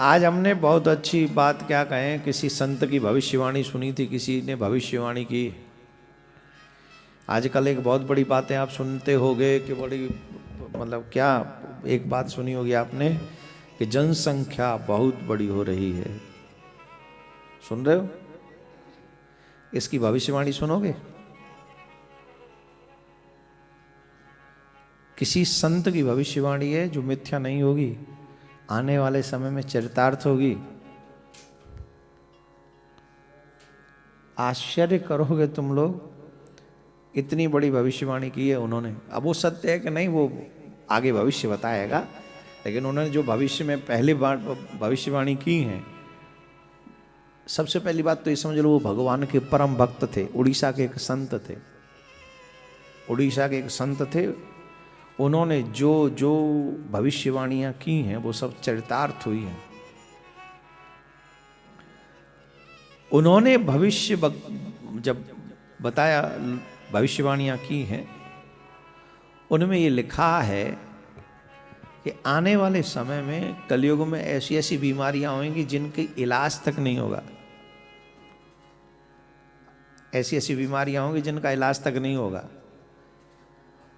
आज हमने बहुत अच्छी बात क्या कहें, किसी संत की भविष्यवाणी सुनी थी, किसी ने भविष्यवाणी की। आजकल एक बहुत बड़ी बातें आप सुनते होंगे कि बड़ी मतलब क्या, एक बात सुनी होगी आपने कि जनसंख्या बहुत बड़ी हो रही है। सुन रहे हो? इसकी भविष्यवाणी सुनोगे? किसी संत की भविष्यवाणी है जो मिथ्या नहीं होगी, आने वाले समय में चरितार्थ होगी। आश्चर्य करोगे तुम लोग, इतनी बड़ी भविष्यवाणी की है उन्होंने। अब वो सत्य है कि नहीं वो आगे भविष्य बताएगा, लेकिन उन्होंने जो भविष्य में पहली बार भविष्यवाणी की है, सबसे पहली बात तो ये समझ लो वो भगवान के परम भक्त थे। उड़ीसा के एक संत थे, उड़ीसा के एक संत थे। उन्होंने जो जो भविष्यवाणियां की हैं वो सब चरितार्थ हुई हैं। उन्होंने भविष्य जब बताया, भविष्यवाणियां की हैं, उनमें ये लिखा है कि आने वाले समय में कलयुग में ऐसी ऐसी बीमारियां होंगी जिनकी इलाज तक नहीं होगा। ऐसी ऐसी बीमारियां होंगी जिनका इलाज तक नहीं होगा।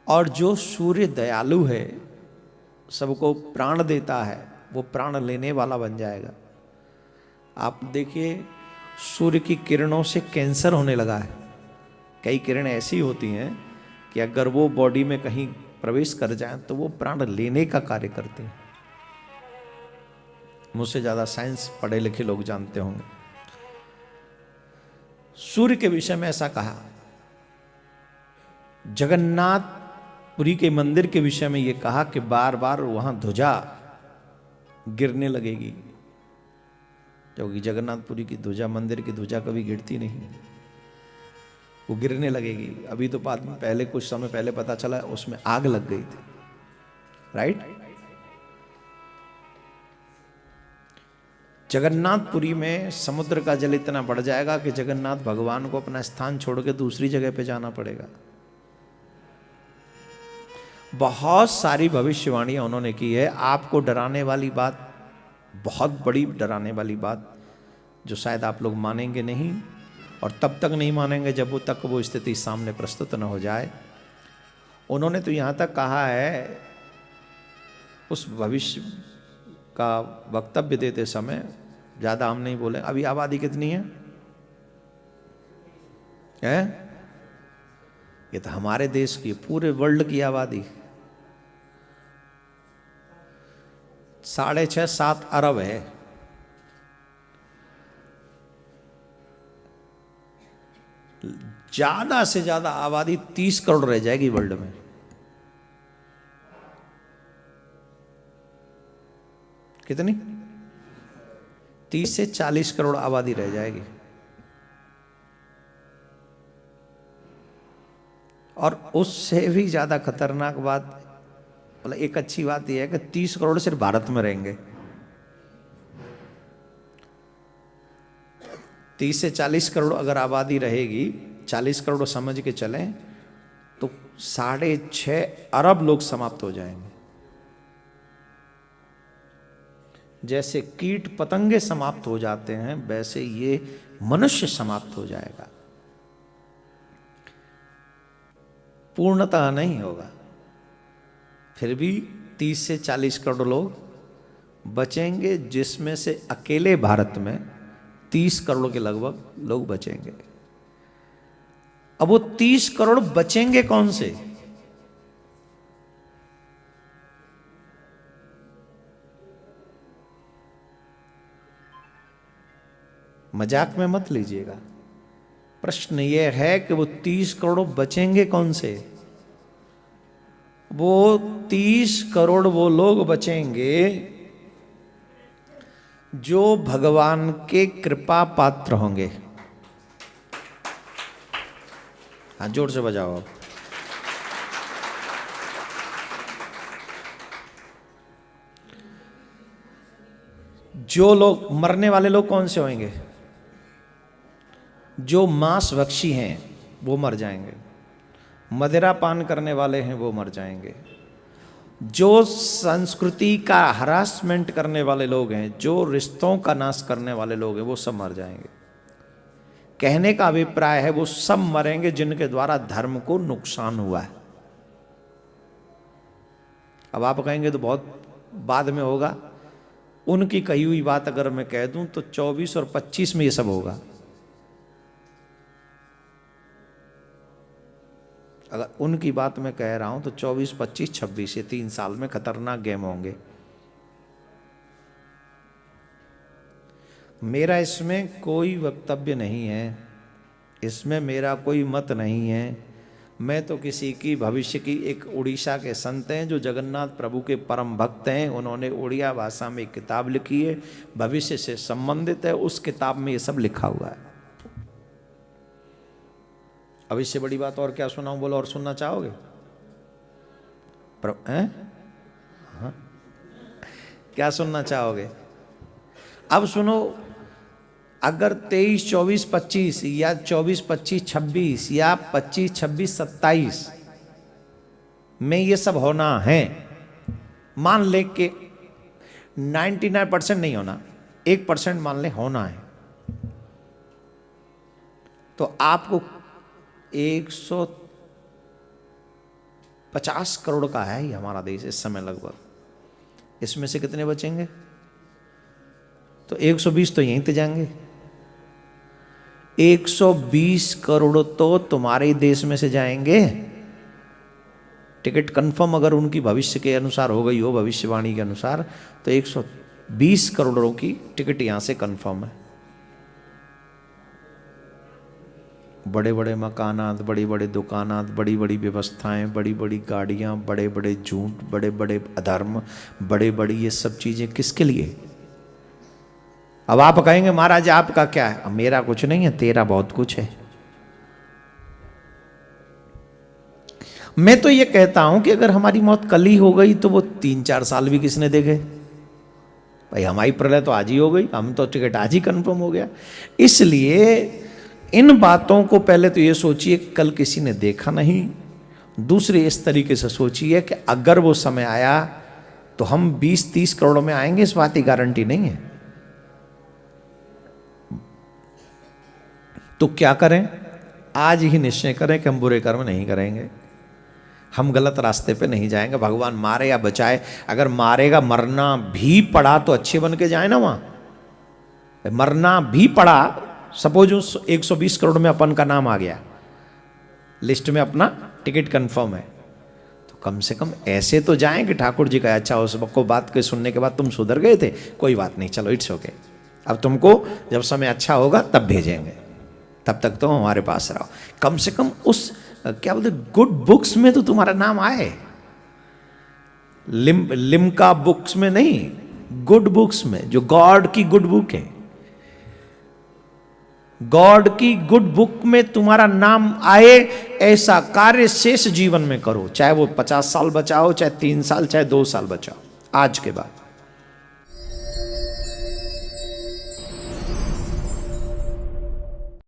और जो सूर्य दयालु है, सबको प्राण देता है, वो प्राण लेने वाला बन जाएगा। आप देखिए, सूर्य की किरणों से कैंसर होने लगा है। कई किरणें ऐसी होती हैं कि अगर वो बॉडी में कहीं प्रवेश कर जाएं तो वो प्राण लेने का कार्य करते हैं। मुझसे ज्यादा साइंस पढ़े लिखे लोग जानते होंगे। सूर्य के विषय में ऐसा कहा। जगन्नाथपुरी के मंदिर के विषय में यह कहा कि बार बार वहां ध्वजा गिरने लगेगी, क्योंकि जगन्नाथपुरी की ध्वजा, मंदिर की ध्वजा कभी गिरती नहीं, वो गिरने लगेगी। अभी तो बाद में पहले, कुछ समय पहले पता चला उसमें आग लग गई थी, राइट। जगन्नाथपुरी में समुद्र का जल इतना बढ़ जाएगा कि जगन्नाथ भगवान को अपना स्थान छोड़ के दूसरी जगह पे जाना पड़ेगा। बहुत सारी भविष्यवाणियां उन्होंने की है। आपको डराने वाली बात, बहुत बड़ी डराने वाली बात, जो शायद आप लोग मानेंगे नहीं, और तब तक नहीं मानेंगे जब वो स्थिति सामने प्रस्तुत न हो जाए। उन्होंने तो यहां तक कहा है, उस भविष्य का वक्तव्य देते समय, ज्यादा हम नहीं बोले। अभी आबादी कितनी है? ये तो हमारे देश की, पूरे वर्ल्ड की आबादी 6.5-7 अरब है। ज्यादा से ज्यादा आबादी 30 करोड़ रह जाएगी वर्ल्ड में। कितनी? 30 से 40 करोड़ आबादी रह जाएगी। और उससे भी ज्यादा खतरनाक बात, मतलब एक अच्छी बात यह है कि 30 करोड़ सिर्फ भारत में रहेंगे। 30 से 40 करोड़ अगर आबादी रहेगी, 40 करोड़ समझ के चलें तो 6.5 अरब लोग समाप्त हो जाएंगे। जैसे कीट पतंगे समाप्त हो जाते हैं, वैसे ये मनुष्य समाप्त हो जाएगा। पूर्णतः नहीं होगा, फिर भी 30 से 40 करोड़ लोग बचेंगे, जिसमें से अकेले भारत में 30 करोड़ के लगभग लोग बचेंगे। अब वो 30 करोड़ बचेंगे कौन से? मजाक में मत लीजिएगा। प्रश्न यह है कि वो 30 करोड़ बचेंगे कौन से? वो 30 करोड़ वो लोग बचेंगे जो भगवान के कृपा पात्र होंगे। हाँ, जोर से बजाओ। जो लोग, मरने वाले लोग कौन से होंगे? जो मांस भक्षी हैं वो मर जाएंगे, मदिरा पान करने वाले हैं वो मर जाएंगे, जो संस्कृति का हरासमेंट करने वाले लोग हैं, जो रिश्तों का नाश करने वाले लोग हैं, वो सब मर जाएंगे। कहने का अभिप्राय है वो सब मरेंगे जिनके द्वारा धर्म को नुकसान हुआ है। अब आप कहेंगे तो बहुत बाद में होगा। उनकी कही हुई बात अगर मैं कह दूं तो 24 और 25 में ये सब होगा। अगर उनकी बात मैं कह रहा हूं तो 24, 25, 26 ये 3 साल में खतरनाक गेम होंगे। मेरा इसमें कोई वक्तव्य नहीं है, इसमें मेरा कोई मत नहीं है। मैं तो किसी की भविष्य की, एक उड़ीसा के संत हैं जो जगन्नाथ प्रभु के परम भक्त हैं, उन्होंने उड़िया भाषा में एक किताब लिखी है, भविष्य से संबंधित है। उस किताब में ये सब लिखा हुआ है। अब इससे बड़ी बात और क्या सुनाऊं? बोलो, और सुनना चाहोगे? हाँ? क्या सुनना चाहोगे? अब सुनो, अगर 23, 24, 25 या 24, 25, 26 या 25, 26, 27 में ये सब होना है, मान ले के 99% नहीं होना, 1% मान ले होना है, तो आपको 150 करोड़ का है ही हमारा देश इस समय लगभग। इसमें से कितने बचेंगे? तो 120 तो यहीं ते जाएंगे। 120 करोड़ तो तुम्हारे देश में से जाएंगे। टिकट कंफर्म अगर उनकी भविष्य के अनुसार हो गई हो, भविष्यवाणी के अनुसार, तो 120 करोड़ों की टिकट यहां से कंफर्म है। बड़े बड़े मकानात, बड़ी बड़ी दुकानात, बड़ी बड़ी व्यवस्थाएं, बड़ी बड़ी गाड़ियां, बड़े बड़े झूठ, बड़े बड़े अधर्म, बड़े बड़ी ये सब चीजें किसके लिए? अब आप कहेंगे महाराज आपका क्या है? अब मेरा कुछ नहीं है, तेरा बहुत कुछ है। मैं तो ये कहता हूं कि अगर हमारी मौत कल ही हो गई तो वो 3-4 साल भी किसने देखे? भाई हमारी प्रलय तो आज ही हो गई, हम तो टिकट आज ही कंफर्म हो गया। इसलिए इन बातों को पहले तो ये सोचिए कल किसी ने देखा नहीं। दूसरे इस तरीके से सोचिए कि अगर वो समय आया तो हम 20-30 करोड़ में आएंगे, इस बात की गारंटी नहीं है। तो क्या करें? आज ही निश्चय करें कि हम बुरे कर्म नहीं करेंगे, हम गलत रास्ते पे नहीं जाएंगे। भगवान मारे या बचाए, अगर मारेगा, मरना भी पड़ा तो अच्छे बन के जाए ना। वहां मरना भी पड़ा, सपोज उस 120 करोड़ में अपन का नाम आ गया लिस्ट में, अपना टिकट कंफर्म है, तो कम से कम ऐसे तो जाएं कि ठाकुर जी का अच्छा, उस को बात के सुनने के बाद तुम सुधर गए थे, कोई बात नहीं, चलो इट्स ओके, अब तुमको जब समय अच्छा होगा तब भेजेंगे, तब तक तो हमारे पास रहो। कम से कम उस क्या बोलते गुड बुक्स में तो तुम्हारा नाम आए। लिम्का बुक्स में नहीं, गुड बुक्स में, जो गॉड की गुड बुक है, गॉड की गुड बुक में तुम्हारा नाम आए। ऐसा कार्य शेष जीवन में करो, चाहे वो 50 साल बचाओ, चाहे 3 साल, चाहे 2 साल बचाओ आज के बाद।